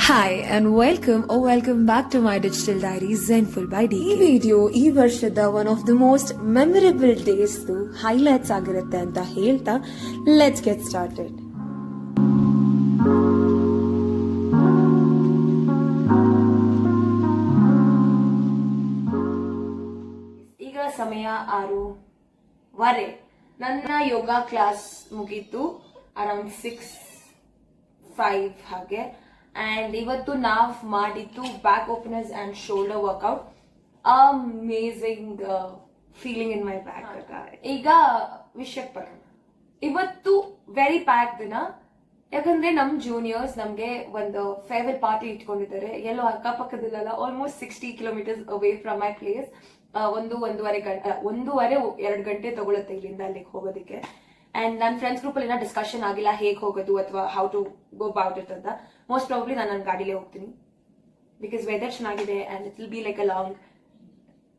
Hi and welcome back to my digital diary Zenful by DK. ಈ video ಈ ವರ್ಷದ one of the most memorable days highlights ಆಗಿರುತ್ತೆ ಅಂತ ಹೇಳ್ತಾ let's get started. ಈಗ ಸಮಯ 6:15. ನನ್ನ ಯೋಗ ಕ್ಲಾಸ್ ಮುಗೀತು ಅರೌಂಡ್ 6:05 ಹಾಗೆ. ಅಂಡ್ ಇವತ್ತು ನಾವ್ ಮಾಡಿದ್ದು back openers and shoulder workout. Amazing feeling in my back. ಈಗ ವಿಷಯಕ್ಕೆ ಬರೋಣ. ಇವತ್ತು ವೆರಿ ಪ್ಯಾಕ್ ದಿನ, ಯಾಕಂದ್ರೆ ನಮ್ ಜೂನಿಯರ್ಸ್ ನಮ್ಗೆ ಒಂದು ಫೇರ್ವೆಲ್ ಪಾರ್ಟಿ ಇಟ್ಕೊಂಡಿದ್ದಾರೆ. ಎಲ್ಲೋ ಅಕ್ಕಪಕ್ಕದಲ್ಲ, almost 60 kilometres away from my place. 1.5-2 ಗಂಟೆ ತಗೊಳುತ್ತೆ ಇಲ್ಲಿಂದ ಅಲ್ಲಿಗೆ ಹೋಗೋದಕ್ಕೆ. ಅಂಡ್ ನನ್ನ ಫ್ರೆಂಡ್ಸ್ ಗ್ರೂಪ್ ಅಲ್ಲಿ ಡಿಸ್ಕಷನ್ ಆಗಿಲ್ಲ ಹೇಗೆ ಹೋಗೋದು ಅಥವಾ how to go about it ಅಂತ. ಮೋಸ್ಟ್ ಪ್ರಾಬ್ಲಿ ನಾನು ನನ್ನ ಗಾಡಿಲೇ ಹೋಗ್ತೀನಿ, ಬಿಕಾಸ್ ವೆದರ್ ಚೆನ್ನಾಗಿದೆ and it will be like a long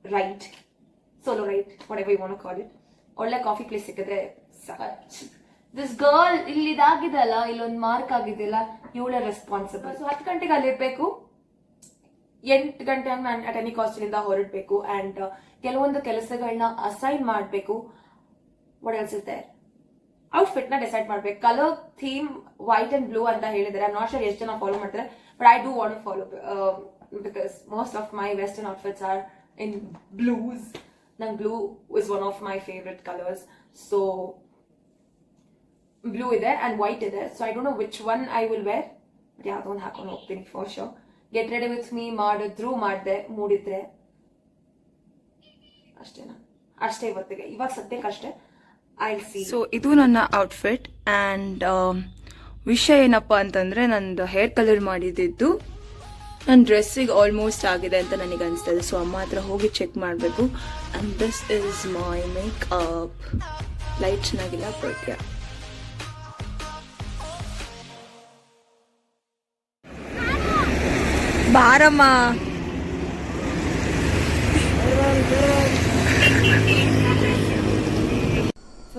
ride, solo ride, whatever you want to call it. ಒಳ್ಳೆ ಕಾಫಿ ಪ್ಲೇಸ್ ಸಿಕ್ಕಿದ್ರೆ ದಿಸ್ ಗರ್ಲ್ ಇಲ್ಲಿ ಇದಾಗಿದೆಲ್ಲ, ಇಲ್ಲೊಂದು ಮಾರ್ಕ್ ಆಗಿದೆಯಲ್ಲ, ಇವಳೇ ರೆಸ್ಪಾನ್ಸಿಬಲ್. ಸೊ 10 ಗಂಟೆಗೆ ಅಲ್ಲಿರ್ಬೇಕು, 8 ಗಂಟೆ ನಾನು ಅಟ್ ಎನಿ ಕಾಸ್ಟ್ ಇಂದ ಹೊರಡ್ಬೇಕು. ಅಂಡ್ ಕೆಲವೊಂದು ಕೆಲಸಗಳನ್ನ ಅಸೈನ್ ಮಾಡಬೇಕು. What else is there? Outfit ನ ಡಿಸೈಡ್ ಮಾಡ್ಬೇಕು. Colour theme white and blue ಅಂತ ಹೇಳಿದ್ದಾರೆ. ಐ ನಾಟ್ ಶೋರ್ ಎಷ್ಟು ಜನ ಫಾಲೋ ಮಾಡ್ತಾರೆ, but I do want to follow because most of my western outfits are in blues. ನಂಗೆ blue is one of my favourite colours. So blue ಇದೆ and white ಇದೆ. So I don't know which one I will wear, but ಯಾವ್ದೋ ಒಂದು ಹಾಕೊಂಡು ಹೋಗ್ತೀನಿ for sure. Get ready with me ಮಾಡಿದೆ ಮೂಡಿದ್ರೆ ಅಷ್ಟೇನಾ? ಅಷ್ಟೇ ಇವತ್ತಿಗೆ, ಇವಾಗ ಸದ್ಯಕ್ಕೆ ಅಷ್ಟೇ. ಸೊ ಇದು ನನ್ನ ಔಟ್ಫಿಟ್. ಆ್ಯಂಡ್ ವಿಷಯ ಏನಪ್ಪ ಅಂತಂದರೆ, ನಂದು ಹೇರ್ ಕಲರ್ ಮಾಡಿದ್ದು ನನ್ನ ಡ್ರೆಸ್ಸಿಗೆ ಆಲ್ಮೋಸ್ಟ್ ಆಗಿದೆ ಅಂತ ನನಗೆ ಅನಿಸ್ತದೆ. ಸೊ ಅಮ್ಮ ಹತ್ರ ಹೋಗಿ ಚೆಕ್ ಮಾಡಬೇಕು. And this is my makeup. Light ಚೆನ್ನಾಗಿಲ್ಲ, ಬಟ್ ಯಾ. ಬಾರಮ್ಮ,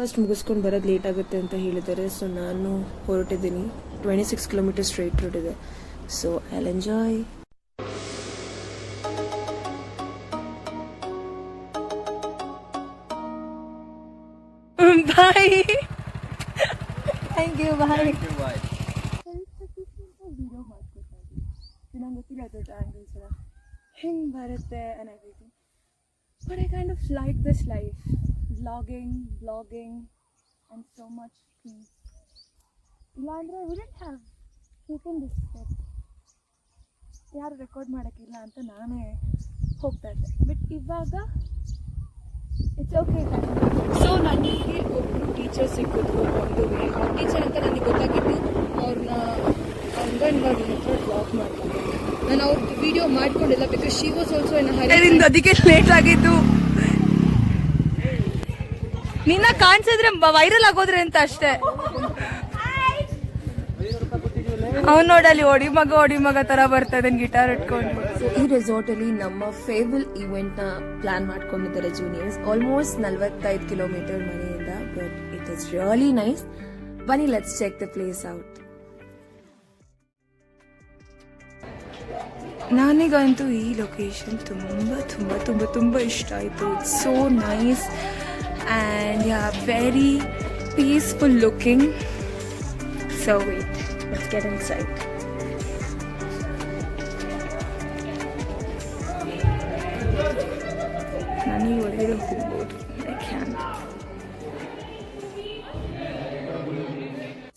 ಫಸ್ಟ್ ಮುಗಿಸ್ಕೊಂಡು ಬರೋದು ಲೇಟ್ ಆಗುತ್ತೆ ಅಂತ ಹೇಳಿದ್ದಾರೆ. ಸೊ ನಾನು ಹೊರಟಿದ್ದೀನಿ. 26 ಕಿಲೋಮೀಟರ್ ಸ್ಟ್ರೈಟ್ ರೋಡ್ ಇದೆ. So I will enjoy. Bye. Thank you. Bye. ನಂಗೆ ಗೊತ್ತಿಲ್ಲ ದೊಡ್ಡ ಆ್ಯಂಗಲ್ಸ್ ಎಲ್ಲ ಹೆಂಗೆ ಬರುತ್ತೆ and everything. But I kind of like this life. Vlogging and so much peace. ಇಲ್ಲಾಂದರೆ I wouldn't have taken this step. ಯಾರು record ಮಾಡೋಕ್ಕಿಲ್ಲ ಅಂತ ನಾನೇ ಹೋಗ್ತಾ ಇದ್ದೆ. ಬಟ್ ಇವಾಗ ಇಟ್ಸ್ ಓಕೆ. ಸೊ ನನಗೆ ಒಬ್ಬರು ಟೀಚರ್ ಸಿಕ್ಕಿದ್ರು ಒಂದು ವೇ. ಟೀಚರ್ ಅಂತ ನನಗೆ ಗೊತ್ತಾಗಿದ್ದು ಅವ್ರನ್ನ ಅಂಗನವಾಡಿ ಹತ್ರ ಡ್ರಾಪ್ ಮಾಡ್ತಾರೆ. ನಾನು ಅವ್ರದ್ದು ವಿಡಿಯೋ ಮಾಡ್ಕೊಂಡಿಲ್ಲ, because she was also in hurry. ಅದಕ್ಕೆ ಲೇಟ್ ಆಗಿದ್ದು. ನಿನ್ನ ಕಾಣಿಸಿದ್ರೆ ವೈರಲ್ ಆಗೋದ್ರೆ ಅಂತ ಅಷ್ಟೇ. ಅವ್ನು ನೋಡಲ್ಲಿ ಒಡಿ ಮಗ ತರ ಬರ್ತಾ ಇದ್ದಾನೆ ಗಿಟಾರ್ ಇಟ್ಕೊಂಡು. ಈ ರೆಸಾರ್ಟ್ ಅಲ್ಲಿ ನಮ್ಮ ಫೇರ್ವೆಲ್ ಇವೆಂಟ್ ನ ಪ್ಲಾನ್ ಮಾಡ್ಕೊಂಡಿದ್ದಾರೆ ಜೂನಿಯರ್ಸ್. ಆಲ್ಮೋಸ್ಟ್ 45 ಕಿಲೋಮೀಟರ್ ಮನೆಯಿಂದ. But it is really nice. ಬನ್ನಿ, let's check the place out. ನನಗಂತೂ ಈ ಲೊಕೇಶನ್ ತುಂಬ ಇಷ್ಟ ಆಯಿತು. It's so nice and yeah, very peaceful looking. So wait, let's get inside. Nani ಒಳಗಡೆ ಹೋಗ್ಬೋದು. I can't.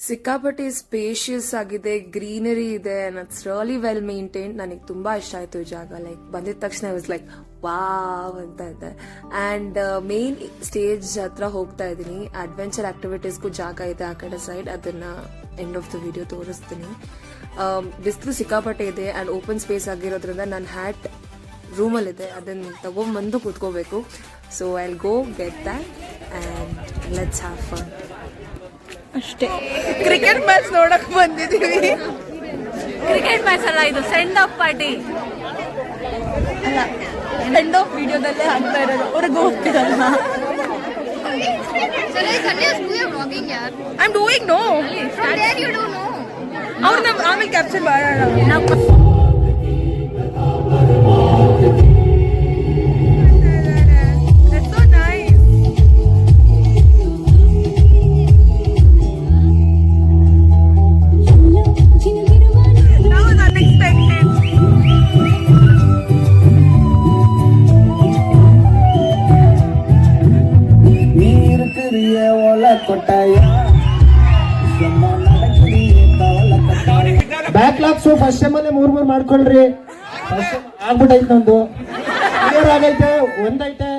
ಸಿಕ್ಕಾಪಟ್ಟೆ ಸ್ಪೇಷಿಯಸ್ ಆಗಿದೆ, ಗ್ರೀನರಿ ಇದೆ, and it's really well maintained. ನನಗೆ ತುಂಬಾ ಇಷ್ಟ ಆಯ್ತು ಈ ಜಾಗ. ಲೈಕ್ ಬಂದಿದ ತಕ್ಷಣ ಐ ವಾಸ್ ಲೈಕ್ ವಾವ್ ಅಂತ ಇದೆ. ಅಂಡ್ ಮೇನ್ ಸ್ಟೇಜ್ ಹತ್ರ ಹೋಗ್ತಾ ಇದ್ದೀನಿ. ಅಡ್ವೆಂಚರ್ ಆಕ್ಟಿವಿಟೀಸ್ಗೂ ಜಾಗ ಇದೆ ಆ ಕಡೆ ಸೈಡ್. ಅದನ್ನ ಎಂಡ್ ಆಫ್ ದ ವಿಡಿಯೋ ತೋರಿಸ್ತೀನಿ. ಬಿಸಿಲು ಸಿಕ್ಕಾಪಟ್ಟೆ ಇದೆ ಅಂಡ್ ಓಪನ್ ಸ್ಪೇಸ್ ಆಗಿರೋದ್ರಿಂದ ನನ್ನ ಹ್ಯಾಟ್ ರೂಮಲ್ಲಿದೆ, ಅದನ್ನ ತಗೊಂಡ್ಬಂದು ಕೂತ್ಕೋಬೇಕು. So I will go get that and let's have fun. ಅಷ್ಟೇ. ಕ್ರಿಕೆಟ್ ಮ್ಯಾಚ್ ನೋಡಕ್ ಬಂದಿದ್ದೀವಿ. ಕ್ರಿಕೆಟ್ ಮ್ಯಾಚ್ ಅಲ್ಲ, ಇದು ಸೆಂಡ್ ಆಫ್ ಪಾರ್ಟಿ ಅಲ್ಲ, ಸೆಂಡ್ ಆಫ್ ವಿಡಿಯೋದಲ್ಲೇ ಆಗ್ತಾ ಇರೋದು. ಅವ್ರಿಗೆ ಹೋಗ್ತಿರಲ್ಲ. I'm doing no. From there you do no. ಅವ್ರನ್ನ ಆಮೇಲೆ ಕ್ಯಾಪ್ಚರ್ ಮಾಡೋಣ. ಬ್ಯಾಕ್ಲಾಗ್ಸು ಫಸ್ಟ್ ಸೆಮ್ ಅಲ್ಲೇ ಮೂರ್ ಮಾಡ್ಕೊಳ್ರಿ. ಫಸ್ಟ್ ಆಗ್ಬಿಟ್ಟೈತೆ ನಂದು, ಕ್ಲಿಯರ್ ಆಗೈತೆ, ಒಂದೈತೆ.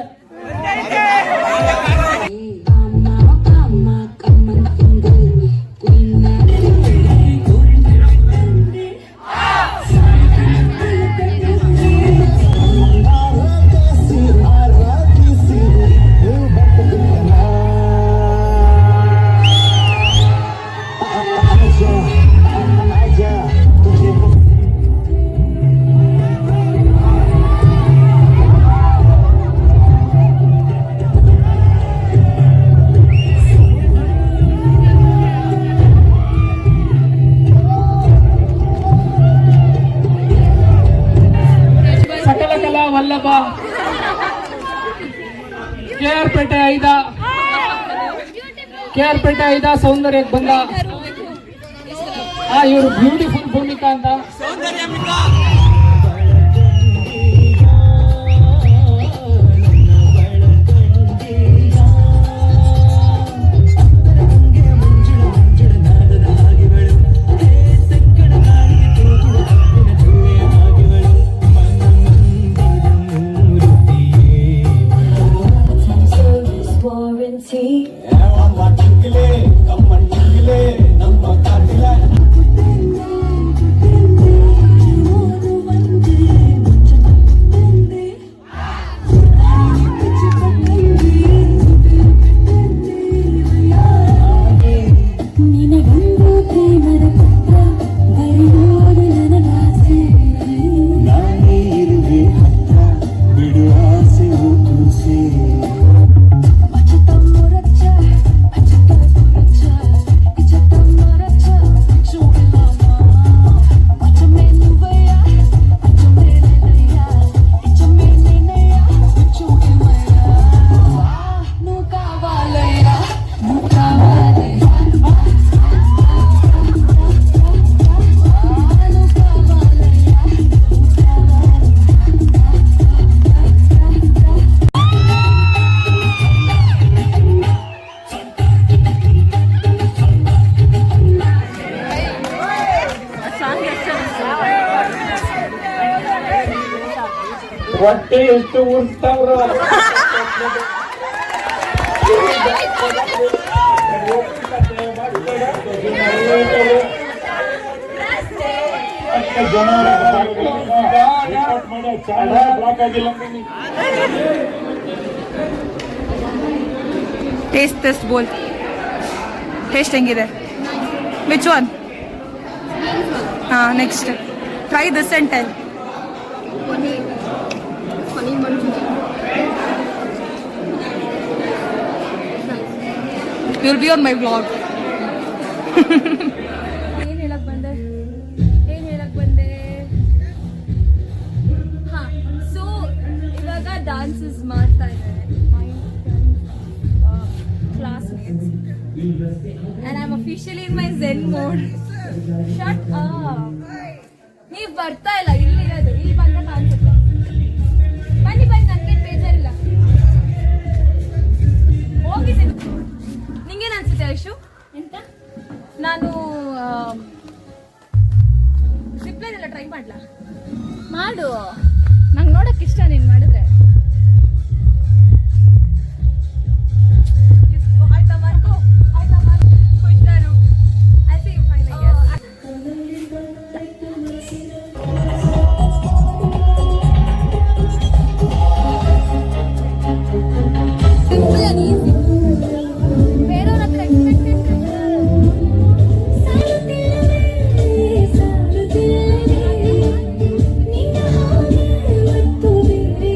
ವಲ್ಲಭ KR ಪೇಟೆ 5 ಸೌಂದರ್ಯಕ್ಕೆ ಬಂದ ಇವರು ಬ್ಯೂಟಿಫುಲ್ ಭೂಮಿಕಾ ಅಂತ. ಹೊಟ್ಟೆ ಎಷ್ಟು ಉರ್ಸ್ತಾವ್ರ. ಟೇಸ್ಟ್ ಬೋಲ್ ಟೇಸ್ಟ್ ಹೆಂಗಿದೆ? Which one? Next try this and tell. You'll be on my vlog. ಏನ್ ಹೇಳಕ್ ಬಂದೆ? ಸೊ ಇವಾಗ ಡಾನ್ಸಸ್ ಮಾಡ್ತಾ ಇದ್ದಾರೆ ಮೈ classmates and I'm officially in my zen mode. Shut up. ನೀವ್ ಬರ್ತಾ ಇಲ್ಲ, ಇಲ್ಲಿರೋದು ಇಲ್ಲಿ ಬಂದ ಕಾನ್ಸೆಪ್ಟ್. ಬನ್ನಿ ನನ್ಗೆ ಬೇಜಾರಿಲ್ಲ, ಹೋಗಿ. ನಿಂಗೇನು ಅನ್ಸುತ್ತೆ ಐಶು? ಎಂತ? ನಾನು ರಿಪ್ಲೈನ್ ಎಲ್ಲ ಟ್ರೈ ಮಾಡ್ಲಾ? ಮಾಡು, ನಂಗೆ ನೋಡಕ್ ಇಷ್ಟ ನೀನ್ ಮಾಡಿದ್ರೆ. ಆಯ್ತಾ ಮಾರ್ಕೋ? ಖುಷಿದಾರು? I see you fine, I guess. ಸಾರುತ್ತಿಲ್ಲವೇ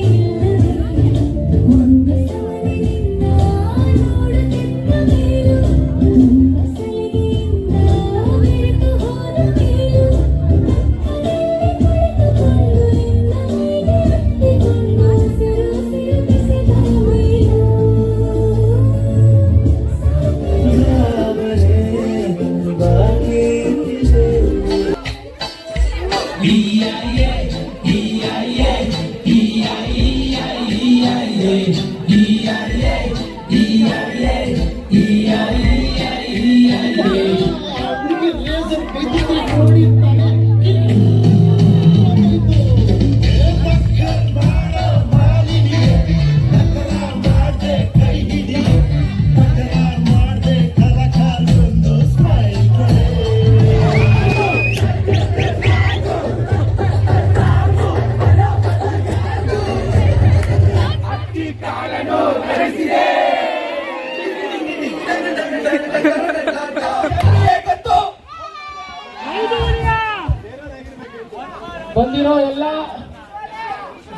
ಬಂದಿರೋ ಎಲ್ಲ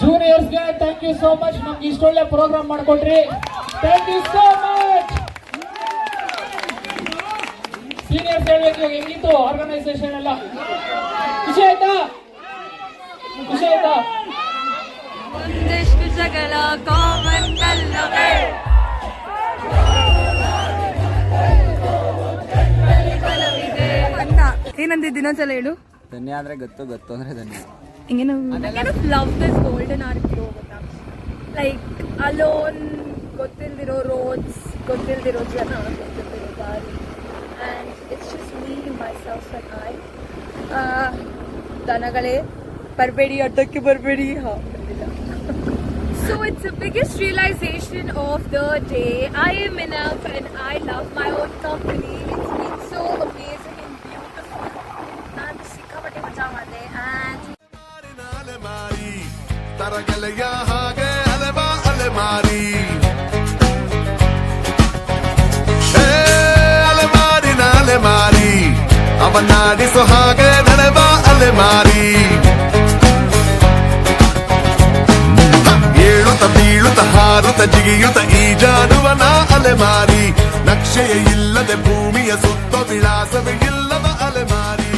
ಜೂನಿಯರ್ಸ್ಗೆ ಥ್ಯಾಂಕ್ ಯು ಸೋ ಮಚ್. ನಮ್ಗೆ ಇಷ್ಟೊಳ್ಳೆ ಪ್ರೋಗ್ರಾಮ್ ಮಾಡ್ಕೊಟ್ರಿ. Thank you so much. Seniors ಹೇಳ್ಬೇಕು ಹೆಂಗಿತ್ತು ಆರ್ಗನೈಸೇಷನ್ ಎಲ್ಲ? ಖುಷಿ ಆಯ್ತಾ? ಖುಷಿ ಆಯ್ತಾ? ಒಂದಷ್ಟು ಜಗಳ ಕಾಮನ್ ಅಲ್ಲವೇ? ಏನಂದಿದ್ದು ಇನ್ನೊಂದ್ಸಲ ಹೇಳು. ಧನ್ಯ ಅಂದ್ರೆ ಗೊತ್ತು, ಗೊತ್ತು ಅಂದ್ರೆ ಧನ್ಯ. ಹಿಂಗೇನು love this golden hour flow ಗೊತ್ತಾ? ಲೈಕ್ ಅಲೋನ್, ಗೊತ್ತಿಲ್ದಿರೋ ರೋಡ್ಸ್, ಗೊತ್ತಿಲ್ದಿರೋ ಜನ, ಗೊತ್ತಿಲ್ದಿರೋ ದಾರಿ, and it's just me myself and I. ದನಗಳೇ ಬರಬೇಡಿ, ಅಡ್ಡಕ್ಕೆ ಬರಬೇಡಿ. So it's the biggest realization of the day. I am enough and I love my own company. It's been so amazing and beautiful. ನಾನು ಸಿಕ್ಕಾಪಟ್ಟೆ ಮಜಾ ಮಾಡಿದೆ. And ತರಗೆಲೆಯ ಹಾಗೆ ಅಲೆಬಾ ಅಲೆಮಾರಿ, ಅಲೆಮಾರಿನ ಅಲೆಮಾರಿ, ಅವನಾಡಿಸೋ ಹಾಗೆ ನಡೆಬಾ ಅಲೆಮಾರಿ. ಏಳುತ್ತ ಬೀಳುತ್ತ ಹಾರುತ್ತ ಜಿಗಿಯುತ್ತ ಈ ಜಾನುವನ ಅಲೆಮಾರಿ, ನಕ್ಷೆಯ ಇಲ್ಲದೆ ಭೂಮಿಯ ಸುತ್ತ ವಿಳಾಸವೇ ಇಲ್ಲದ ಅಲೆಮಾರಿ.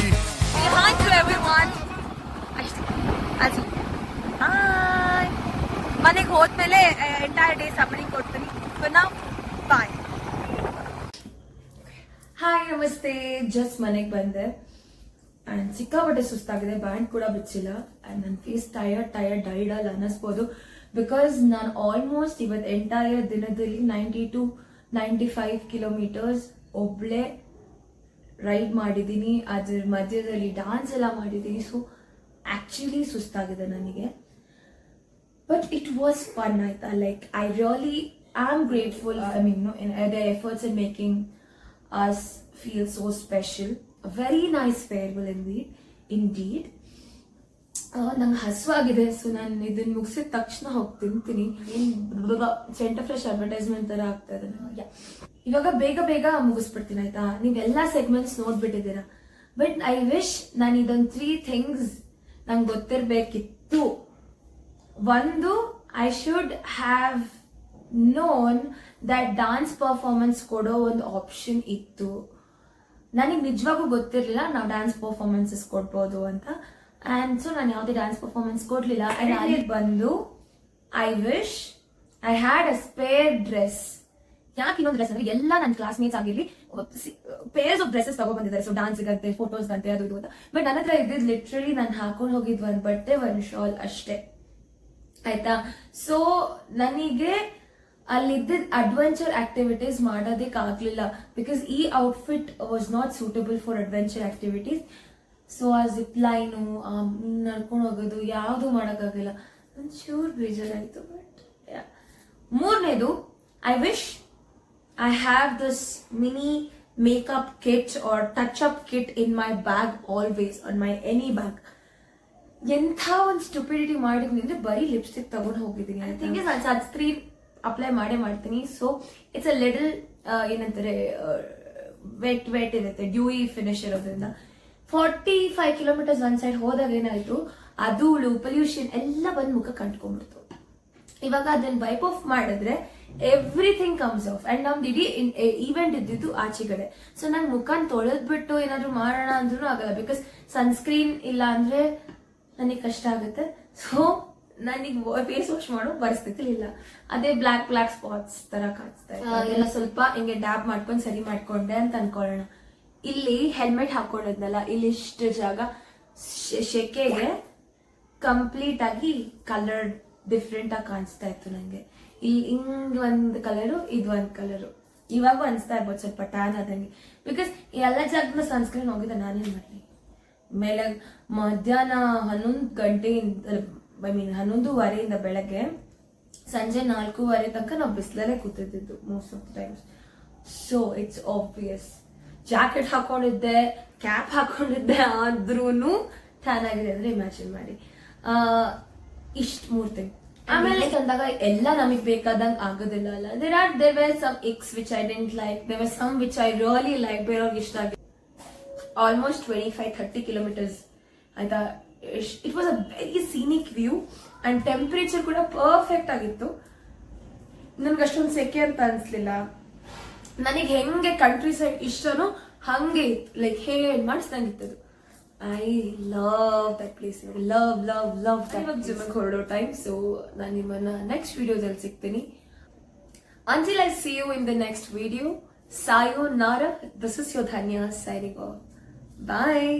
hi to everyone. Hi. ಮನೆಗೆ ಹೋದ್ಮೇಲೆ ಎಂಟೈರ್ ಡೇ ಸಮ್ಮರಿ ಕೊಡ್ತೀನಿ. For now, bye. ಹಾಯ್ ನಮಸ್ತೆ. ಜಸ್ಟ್ ಮನೆಗೆ ಬಂದೆ ಅಂಡ್ ಸಿಕ್ಕಾಪಟ್ಟೆ ಸುಸ್ತಾಗಿದೆ. ಬ್ಯಾಂಡ್ ಕೂಡ ಬಿಚ್ಚಿಲ್ಲ ಅಂಡ್ ನನ್ನ ಫೇಸ್ ಟಯರ್ಡ್ ಡೈಡಲ್ ಅನ್ನಿಸ್ಬೋದು. ಬಿಕಾಸ್ ನಾನು ಆಲ್ಮೋಸ್ಟ್ ಇವತ್ತು ಎಂಟೈರ್ ದಿನದಲ್ಲಿ 90 to 95 ಕಿಲೋಮೀಟರ್ಸ್ ಒಬ್ಳೆ ರೈಡ್ ಮಾಡಿದ್ದೀನಿ. ಅದ್ರ ಮಧ್ಯದಲ್ಲಿ ಡಾನ್ಸ್ ಎಲ್ಲ ಮಾಡಿದ್ದೀನಿ. ಸೊ ಆಕ್ಚುಲಿ ಸುಸ್ತಾಗಿದೆ ನನಗೆ. ಬಟ್ ಇಟ್ ವಾಸ್ ಫನ್ ಆಯ್ತಾ. Like I really am grateful. I mean their efforts in making us feel so special. A very nice farewell indeed. ನಂಗೆ ಹಸುವಾಗಿದೆ. ಸೊ ನಾನು ಇದನ್ನ ಮುಗಿಸಿದ ತಕ್ಷಣ ಹೋಗಿ ತಿಂತೀನಿ. ಸೆಂಟರ್ ಫ್ರೆಶ್ ಅಡ್ವರ್ಟೈಸ್ಮೆಂಟ್ ತರ ಆಗ್ತಾ ಇದೆ ನನಗೆ. ಇವಾಗ ಬೇಗ ಮುಗಿಸ್ಬಿಡ್ತೀನಿ ಆಯ್ತಾ. ನೀವೆಲ್ಲ ಸೆಗ್ಮೆಂಟ್ಸ್ ನೋಡ್ಬಿಟ್ಟಿದ್ದೀರಾ. ಬಟ್ ಐ ವಿಶ್ ನಾನು ಇದೊಂದು 3 ಥಿಂಗ್ಸ್ ನಂಗೆ ಗೊತ್ತಿರ್ಬೇಕಿತ್ತು. ಒಂದು, I should have known that dance performance ಕೊಡೋ ಒಂದು ಆಪ್ಷನ್ ಇತ್ತು. ನನಗೆ ನಿಜವಾಗೂ ಗೊತ್ತಿರಲಿಲ್ಲ ನಾವು ಡ್ಯಾನ್ಸ್ ಪರ್ಫಾರ್ಮೆನ್ಸಸ್ ಕೊಡ್ಬೋದು ಅಂತ. ಅಂಡ್ ಸೊ ನಾನು ಯಾವುದೇ ಡ್ಯಾನ್ಸ್ ಪರ್ಫಾರ್ಮೆನ್ಸ್ ಕೊಡ್ಲಿಲ್ಲ. ಅಂಡ್ ಅಲ್ಲಿ ಬಂದು I wish I had a spare dress. ಯಾಕೆ ಇನ್ನೊಂದು ಡ್ರೆಸ್ ಅಂದ್ರೆ ಎಲ್ಲ ನನ್ನ ಕ್ಲಾಸ್ಮೇಟ್ಸ್ ಆಗಿರ್ಲಿ ಪೇರ್ಸ್ ಆಫ್ ಡ್ರೆಸ್ಸಸ್ ತಗೋ ಬಂದಿದ್ದಾರೆ. ಸೊ ಡಾನ್ಸ್ಗಂತೆ, ಫೋಟೋಸ್ಗಂತೆ, ಅದು ಇದು ಅಂತ. ಬಟ್ ನನ್ನ ಹತ್ರ ಇದ್ದಿದ್ದು ಲಿಟ್ರಲಿ ನಾನು ಹಾಕೊಂಡು ಹೋಗಿದ್ ಒಂದು ಬಟ್ಟೆ, ಒಂದು ಶಾಲ್ ಅಷ್ಟೇ ಆಯ್ತಾ. ಸೊ ನನಗೆ ಅಲ್ಲಿದ್ದ ಅಡ್ವೆಂಚರ್ ಆಕ್ಟಿವಿಟೀಸ್ ಮಾಡೋದಕ್ಕೆ ಆಗ್ಲಿಲ್ಲ. ಬಿಕಾಸ್ ಈ outfit was not suitable for adventure activities. So ಆ ಜಿಪ್ ಲೈನು, ನಡ್ಕೊಂಡು ಹೋಗೋದು ಯಾವುದು ಮಾಡೋಕ್ಕಾಗಿಲ್ಲ. ಒಂಚೂರು ಬೇಜಾರಾಯಿತು. ಬಟ್ ಮೂರನೇದು, I wish I have this mini makeup kit or touch up kit in my bag always, on my any bag. ಎಂಥ ಒಂದು ಸ್ಟುಪಿಡಿಟಿ ಮಾಡಿದ್ನಿ ಅಂದ್ರೆ ಬರೀ ಲಿಪ್ಸ್ಟಿಕ್ ತಗೊಂಡು ಹೋಗಿದ್ದೀನಿ. ಐ ಥಿಂಕ್ ನಾನು ಸನ್ಸ್ಕ್ರೀನ್ ಅಪ್ಲೈ ಮಾಡ್ತೀನಿ. ಸೊ ಇಟ್ಸ್ ಅ ಲಿಟಲ್ ಏನಂತಾರೆ ವೆಟ್ ಇರುತ್ತೆ, ಡ್ಯೂಯಿ ಫಿನಿಶ್ ಇರೋದ್ರಿಂದ. 45 ಕಿಲೋಮೀಟರ್ಸ್ ಒಂದ್ ಸೈಡ್ ಹೋದಾಗ ಏನಾಯ್ತು, ಆ ಧೂಳು, ಪೊಲ್ಯೂಷನ್ ಎಲ್ಲ ಬಂದು ಮುಖ ಕಂಡ್ಕೊಂಡ್ಬಿಡ್ತು. ಇವಾಗ ಅದನ್ನ ವೈಪ್ ಆಫ್ ಮಾಡಿದ್ರೆ ಎವ್ರಿಥಿಂಗ್ ಕಮ್ಸ್ ಆಫ್. ಅಂಡ್ ನಮ್ದು ಇಡೀ ಈವೆಂಟ್ ಇದ್ದಿದ್ದು ಆಚೆಗಡೆ. ಸೊ ನಂಗೆ ಮುಖನ್ ತೊಳೆದ್ಬಿಟ್ಟು ಏನಾದ್ರು ಮಾಡೋಣ ಅಂದ್ರೂ ಆಗಲ್ಲ. ಬಿಕಾಸ್ ಸನ್ಸ್ಕ್ರೀನ್ ಇಲ್ಲ ಅಂದ್ರೆ ನನಗೆ ಕಷ್ಟ ಆಗುತ್ತೆ. ಸೊ ನನಗೆ ಫೇಸ್ ವಾಶ್ ಮಾಡೋ ಪರಿಸ್ಥಿತಿ ಇಲ್ಲ. ಅದೇ ಬ್ಲಾಕ್ ಸ್ಪಾಟ್ಸ್ ತರ ಕಾಣಿಸ್ತಾ ಇದೆ. ಎಲ್ಲ ಸ್ವಲ್ಪ ಹಿಂಗೆ ಡ್ಯಾಬ್ ಮಾಡ್ಕೊಂಡು ಸರಿ ಮಾಡ್ಕೊಂಡೆ ಅಂತ ಅನ್ಕೊಳ್ಳೋಣ. ಇಲ್ಲಿ ಹೆಲ್ಮೆಟ್ ಹಾಕೊಂಡಿದ್ನಲ್ಲ, ಇಲ್ಲಿ ಇಷ್ಟು ಜಾಗ ಶೆಕೆಗೆ ಕಂಪ್ಲೀಟ್ ಆಗಿ ಕಲರ್ ಡಿಫ್ರೆಂಟ್ ಆಗಿ ಕಾಣಿಸ್ತಾ ಇತ್ತು ನಂಗೆ. ಇಲ್ಲಿ ಹಿಂಗ್ ಒಂದ್ ಕಲರು, ಇದು ಒಂದ್ ಕಲರು. ಇವಾಗ ಅನ್ಸ್ತಾ ಇರ್ಬೋದು ಸ್ವಲ್ಪ ಟ್ಯಾನ್ ಆದಂಗೆ. ಬಿಕಾಸ್ ಎಲ್ಲ ಜಾಗದ ಸನ್ಸ್ಕ್ರೀನ್ ಹೋಗಿದ್ದೆ. ನಾನೇನ್ ಮಾಡ್ಲಿ, ಮೇಲೆ ಮಧ್ಯಾಹ್ನ 11 ಗಂಟೆಯಿಂದ, ಐ ಮೀನ್ 11:15 ಬೆಳಗ್ಗೆ ಸಂಜೆ 4:15 ತನಕ ನಾವು ಬಿಸಿಲಲ್ಲೇ ಕೂತಿದ್ದು most of the times. So it's obvious. Jacket ಹಾಕೊಂಡಿದ್ದೆ, ಕ್ಯಾಪ್ ಹಾಕೊಂಡಿದ್ದೆ, ಆದ್ರೂ ಟ್ಯಾನ್ ಆಗಿದೆ ಅಂದ್ರೆ ಇಮ್ಯಾಜಿನ್ ಮಾಡಿ. ಇಷ್ಟ 3 ಥಿಂಗ್. ಆಮೇಲೆ ಅಂದಾಗ ಎಲ್ಲ ನಮಗ್ ಬೇಕಾದಂಗ್ ಆಗೋದಿಲ್ಲ ಅಲ್ಲ. ದೇರ್ ವೇರ್ ಸಮ್ ಎಕ್ಸ್ which I didn't like, there were some which I really like. ಬೇರೆಯವ್ರಿಗೆ ಇಷ್ಟ ಆಗಿದೆ. ಆಲ್ಮೋಸ್ಟ್ 25-30 ಕಿಲೋಮೀಟರ್ಸ್ ಆಯ್ತಾ it was a very scenic view and temperature ಕೂಡ ಪರ್ಫೆಕ್ಟ್ ಆಗಿತ್ತು. ನನ್ಗೆ ಅಷ್ಟೊಂದು ಸೆಕೆ ಅಂತ ಅನ್ಸ್ಲಿಲ್ಲ. ನನಗೆ ಹೆಂಗೆ ಕಂಟ್ರಿ ಸೈಡ್ ಇಷ್ಟನೋ ಹಂಗೆ ಇತ್ತು, ಲೈಕ್ ಹೇಳಿ ಮಾಡಿಸ್ದಂಗಿತ್ತದು. I love that place. Love love love. ಇವಾಗ ಜಿಮ್ಗೆ ಹೊರಡೋ ಟೈಮ್. ಸೊ ನಾನು ನಿಮ್ಮನ್ನ ನೆಕ್ಸ್ಟ್ ವಿಡಿಯೋದಲ್ಲಿ ಸಿಗ್ತೀನಿ. Until I see you in the next video, sayonara. This is your Dhanya signing off. Bye.